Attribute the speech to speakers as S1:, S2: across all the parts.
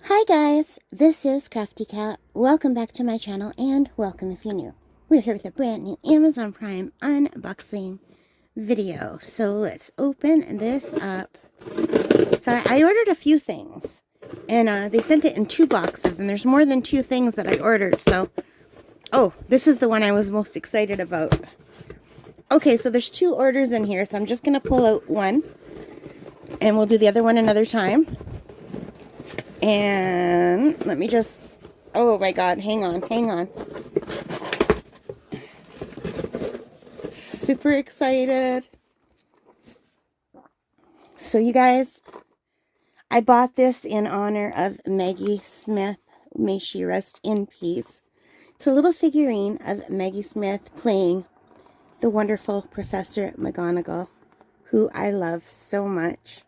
S1: Hi guys, this is Crafty Cat. Welcome back to my channel and welcome if you're new. We're here with a brand new Amazon Prime unboxing video. So let's open this up. So I ordered a few things and they sent it in 2 boxes and there's more than 2 things that I ordered. So, oh, this is the one I was most excited about. Okay, so there's 2 orders in here, so I'm just going to pull out one and we'll do the other one another time. And let me just, oh my god, hang on. Super excited. So you guys, I bought this in honor of Maggie Smith. May she rest in peace. It's a little figurine of Maggie Smith playing the wonderful Professor McGonigal, who I love so much.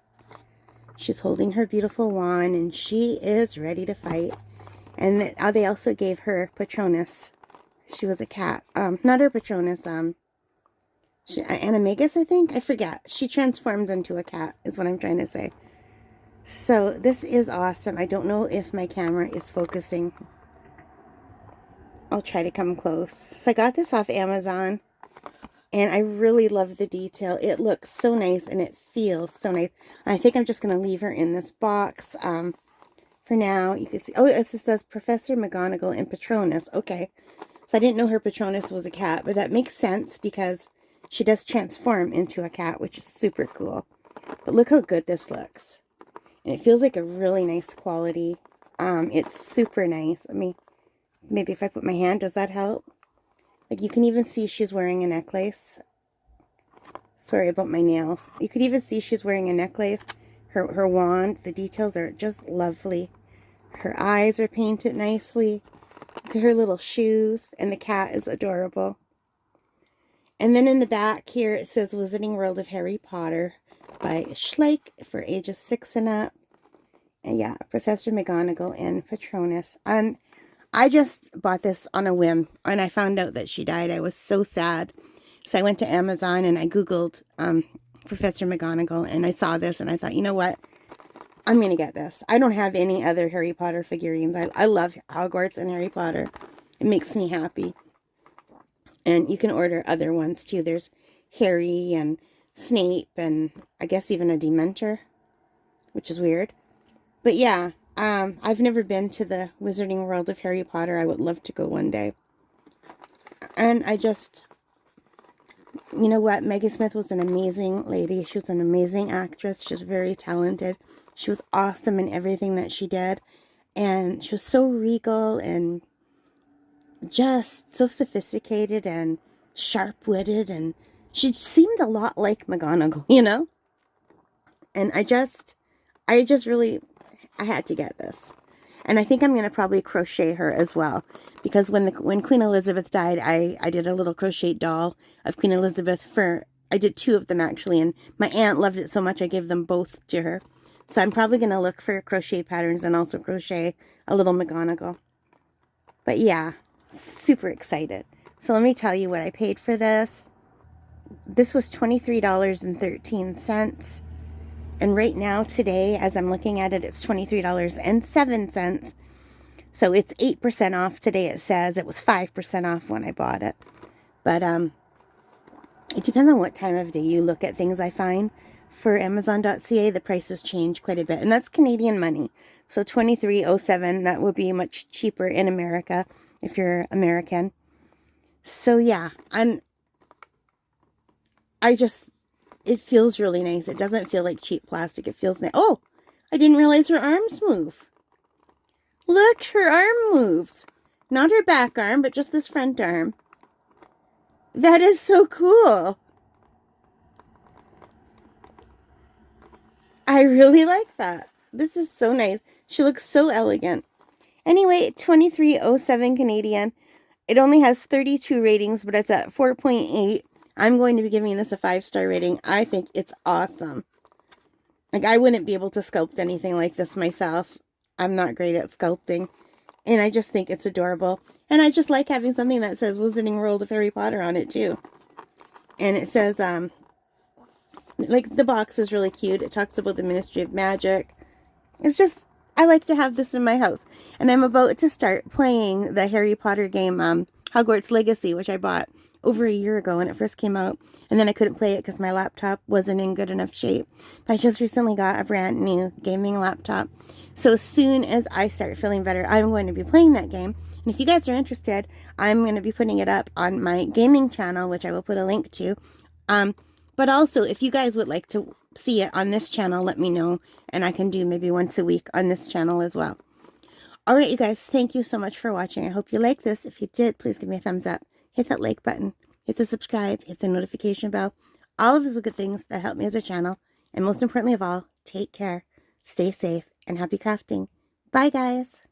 S1: She's holding her beautiful wand, and she is ready to fight. And they also gave her Patronus. She was a cat. Not her Patronus, Animagus, I think? I forget. She transforms into a cat, is what I'm trying to say. So, this is awesome. I don't know if my camera is focusing. I'll try to come close. So, I got this off Amazon. And I really love the detail. It looks so nice and it feels so nice. I think I'm just going to leave her in this box for now. You can see, oh, it says Professor McGonigal and Patronus. Okay. So I didn't know her Patronus was a cat, but that makes sense because she does transform into a cat, which is super cool. But look how good this looks. And it feels like a really nice quality. It's super nice. Maybe if I put my hand, does that help? Like, you can even see she's wearing a necklace. Sorry about my nails. You could even see she's wearing a necklace. Her wand, the details are just lovely. Her eyes are painted nicely. Look at her little shoes. And the cat is adorable. And then in the back here, it says Wizarding World of Harry Potter by Schleich for ages 6 and up. And yeah, Professor McGonigal and Patronus. And I just bought this on a whim, and I found out that she died. I was so sad. So I went to Amazon, and I Googled Professor McGonigal, and I saw this, and I thought, you know what? I'm going to get this. I don't have any other Harry Potter figurines. I love Hogwarts and Harry Potter. It makes me happy. And you can order other ones, too. There's Harry and Snape, and I guess even a Dementor, which is weird. But yeah. I've never been to the Wizarding World of Harry Potter. I would love to go one day. And you know what? Maggie Smith was an amazing lady. She was an amazing actress. She was very talented. She was awesome in everything that she did. And she was so regal and just so sophisticated and sharp-witted. And she seemed a lot like McGonigal, you know? And I had to get this. And I think I'm going to probably crochet her as well. Because when Queen Elizabeth died, I did a little crochet doll of Queen Elizabeth I did 2 of them actually. And my aunt loved it so much I gave them both to her. So I'm probably going to look for crochet patterns and also crochet a little McGonigal. But yeah, super excited. So let me tell you what I paid for this. This was $23.13. And right now, today, as I'm looking at it, it's $23.07. So it's 8% off today, it says. It was 5% off when I bought it. But it depends on what time of day you look at things, I find. For Amazon.ca, the prices change quite a bit. And that's Canadian money. So $23.07, that would be much cheaper in America if you're American. So yeah, it feels really nice. It doesn't feel like cheap plastic. It feels nice. Oh, I didn't realize her arms move. Look, her arm moves. Not her back arm, but just this front arm. That is so cool. I really like that. This is so nice. She looks so elegant. Anyway, $23.07 Canadian. It only has 32 ratings, but it's at 4.8. I'm going to be giving this a 5-star rating. I think it's awesome. Like, I wouldn't be able to sculpt anything like this myself. I'm not great at sculpting. And I just think it's adorable. And I just like having something that says Wizarding World of Harry Potter on it, too. And it says, like, the box is really cute. It talks about the Ministry of Magic. It's just I like to have this in my house. And I'm about to start playing the Harry Potter game, Hogwarts Legacy, which I bought over a year ago when it first came out. And then I couldn't play it because my laptop wasn't in good enough shape. But I just recently got a brand new gaming laptop. So as soon as I start feeling better, I'm going to be playing that game. And if you guys are interested, I'm going to be putting it up on my gaming channel, which I will put a link to. But also, if you guys would like to see it on this channel, let me know. And I can do maybe once a week on this channel as well. Alright, you guys, thank you so much for watching. I hope you liked this. If you did, please give me a thumbs up. Hit that like button. Hit the subscribe. Hit the notification bell. All of those are good things that help me as a channel. And most importantly of all, take care, stay safe, and happy crafting. Bye, guys.